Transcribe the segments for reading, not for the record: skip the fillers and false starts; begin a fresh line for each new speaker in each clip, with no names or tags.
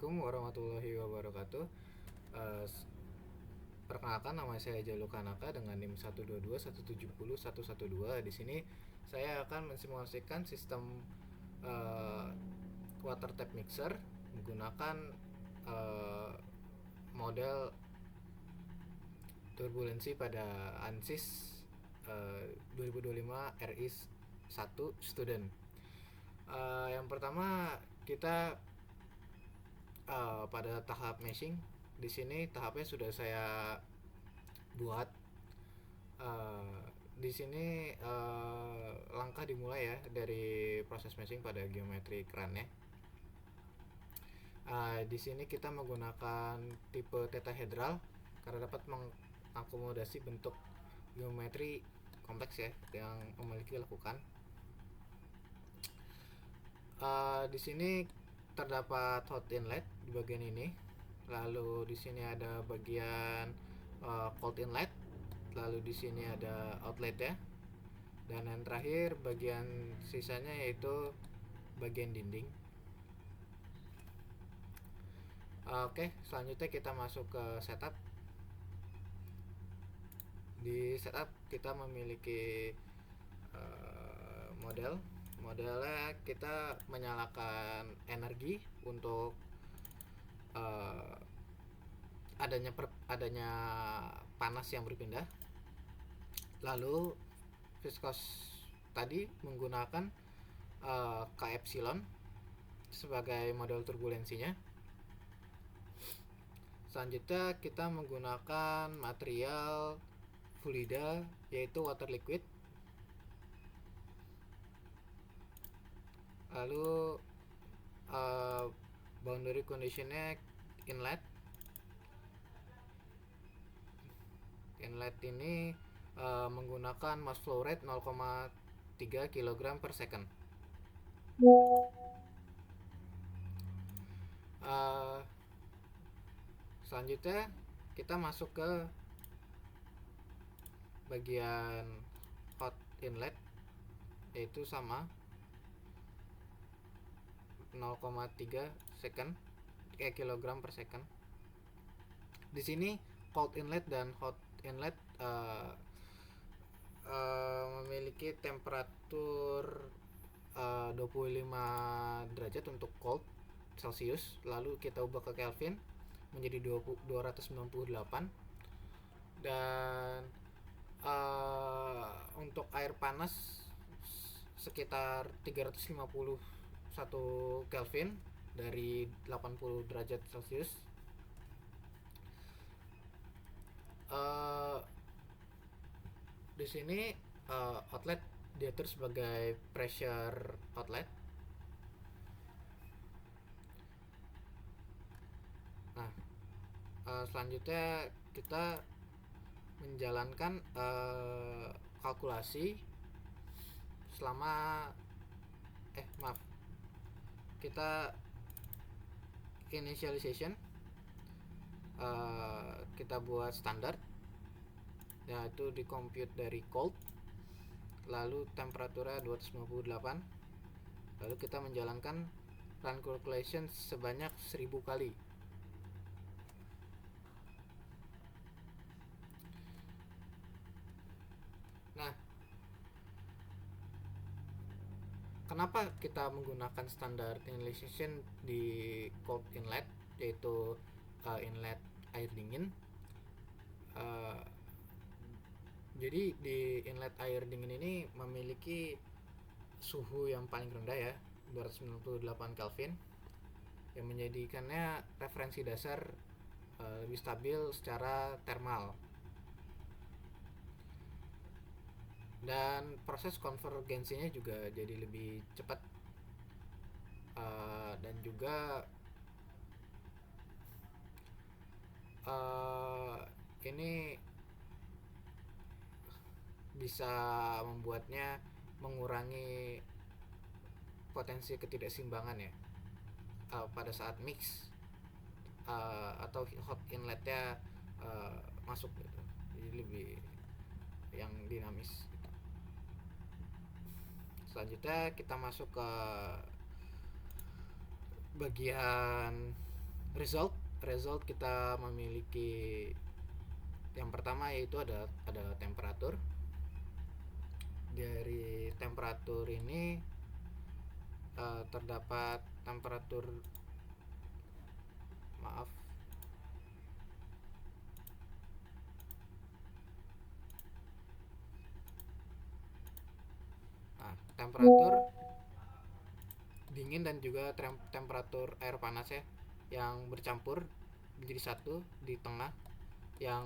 Assalamualaikum warahmatullahi wabarakatuh. Eh, Perkenalkan, nama saya Jalukanaka dengan NIM 122170112. Di sini saya akan mensimulasikan sistem eh, water tap mixer menggunakan eh, model turbulensi pada ANSYS 2025 RI 1 student. Yang pertama kita pada tahap meshing. Di sini tahapnya sudah saya buat. Di sini langkah dimulai ya dari proses meshing pada geometri kerannya. Di sini kita menggunakan tipe tetahedral karena dapat mengakomodasi bentuk geometri kompleks ya yang memiliki lekukan. Di sini terdapat hot inlet di bagian ini. Lalu di sini ada bagian cold inlet. Lalu di sini ada outlet ya. Dan yang terakhir bagian sisanya yaitu bagian dinding. Oke, selanjutnya kita masuk ke setup. Di setup kita memiliki modelnya kita menyalakan energi untuk adanya panas yang berpindah. Lalu viskos tadi menggunakan K epsilon sebagai model turbulensinya. Selanjutnya kita menggunakan material fluida yaitu water liquid. Lalu boundary conditionnya inlet ini menggunakan mass flow rate 0,3 kg per second. Selanjutnya kita masuk ke bagian hot inlet yaitu sama 0,3 kg per second. Di sini cold inlet dan hot inlet memiliki temperatur 25 derajat untuk cold Celsius, lalu kita ubah ke Kelvin menjadi 298. Dan untuk air panas sekitar 351 Kelvin dari 80 derajat Celcius. Di sini outlet diatur sebagai pressure outlet. Nah, selanjutnya kita menjalankan kalkulasi selama kita initialization kita buat standar, yaitu di compute dari cold, lalu temperaturnya 298, lalu kita menjalankan run calculation sebanyak 1000 kali. Nah, kenapa kita menggunakan standar initialization di cold inlet, yaitu inlet air dingin? Jadi di inlet air dingin ini memiliki suhu yang paling rendah ya, 298 Kelvin, yang menjadikannya referensi dasar lebih stabil secara thermal. Dan proses konvergensinya juga jadi lebih cepat, dan juga ini bisa membuatnya mengurangi potensi ketidakseimbangan ya pada saat mix atau hot inletnya masuk gitu. Jadi lebih yang dinamis gitu. Selanjutnya kita masuk ke bagian Result kita memiliki yang pertama yaitu ada temperatur. Dari temperatur ini terdapat temperatur maaf temperatur dingin dan juga temperatur air panas ya, yang bercampur menjadi satu di tengah, yang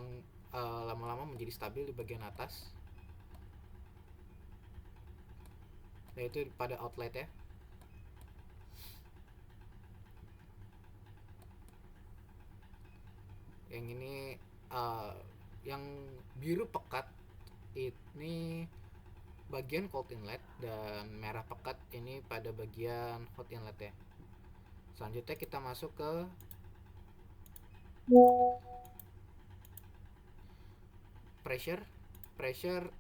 lama-lama menjadi stabil di bagian atas, yaitu pada outlet ya. Yang ini yang biru pekat ini bagian cold inlet, dan merah pekat ini pada bagian hot inlet ya. Selanjutnya kita masuk ke pressure. Pressure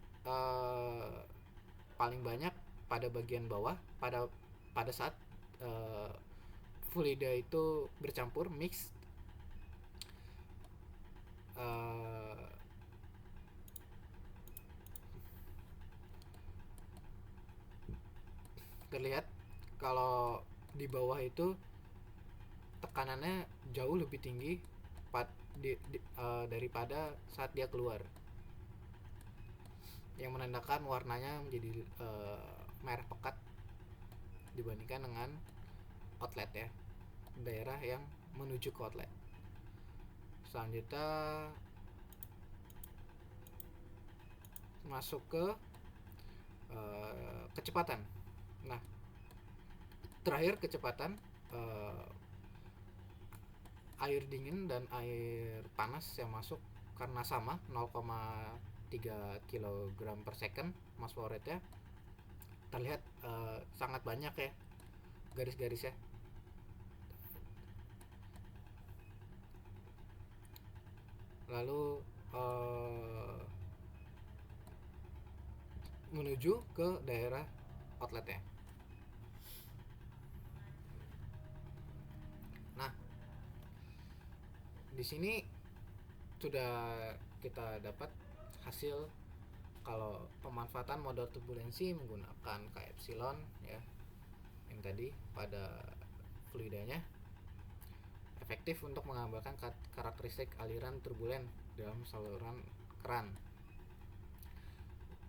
paling banyak pada bagian bawah pada saat fluida itu bercampur mix. Terlihat kalau di bawah itu tekanannya jauh lebih tinggi daripada saat dia keluar, yang menandakan warnanya menjadi merah pekat dibandingkan dengan outlet ya, daerah yang menuju ke outlet. Selanjutnya masuk ke kecepatan. Nah, terakhir kecepatan air dingin dan air panas yang masuk karena sama 0,3 kg per second mass flow rate-nya, terlihat sangat banyak ya garis-garisnya. Lalu menuju ke daerah outletnya. Nah, di sini sudah kita dapat hasil kalau pemanfaatan modal turbulensi menggunakan K epsilon ya, yang tadi pada fluidanya efektif untuk menggambarkan karakteristik aliran turbulen dalam saluran keran,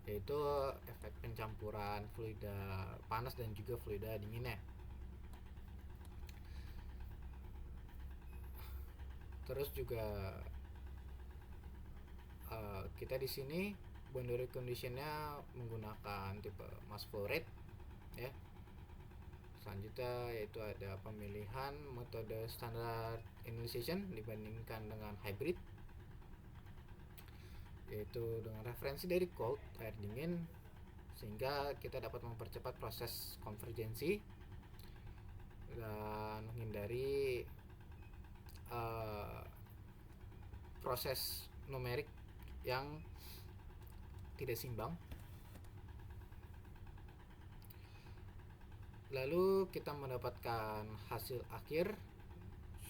yaitu efek pencampuran fluida panas dan juga fluida dinginnya. Terus juga kita di sini boundary conditionnya menggunakan tipe mass flow rate ya. Selanjutnya yaitu ada pemilihan metode standar initialization dibandingkan dengan hybrid, yaitu dengan referensi dari cold air dingin, sehingga kita dapat mempercepat proses konvergensi dan menghindari proses numerik yang tidak seimbang. Lalu kita mendapatkan hasil akhir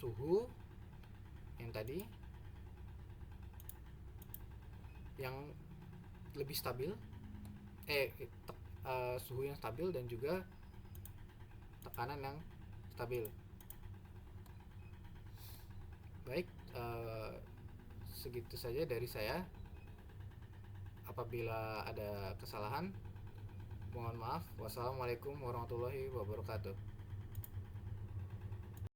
suhu yang tadi yang lebih stabil, suhu yang stabil dan juga tekanan yang stabil. Baik, segitu saja dari saya. Apabila ada kesalahan, mohon maaf. Wassalamualaikum warahmatullahi wabarakatuh.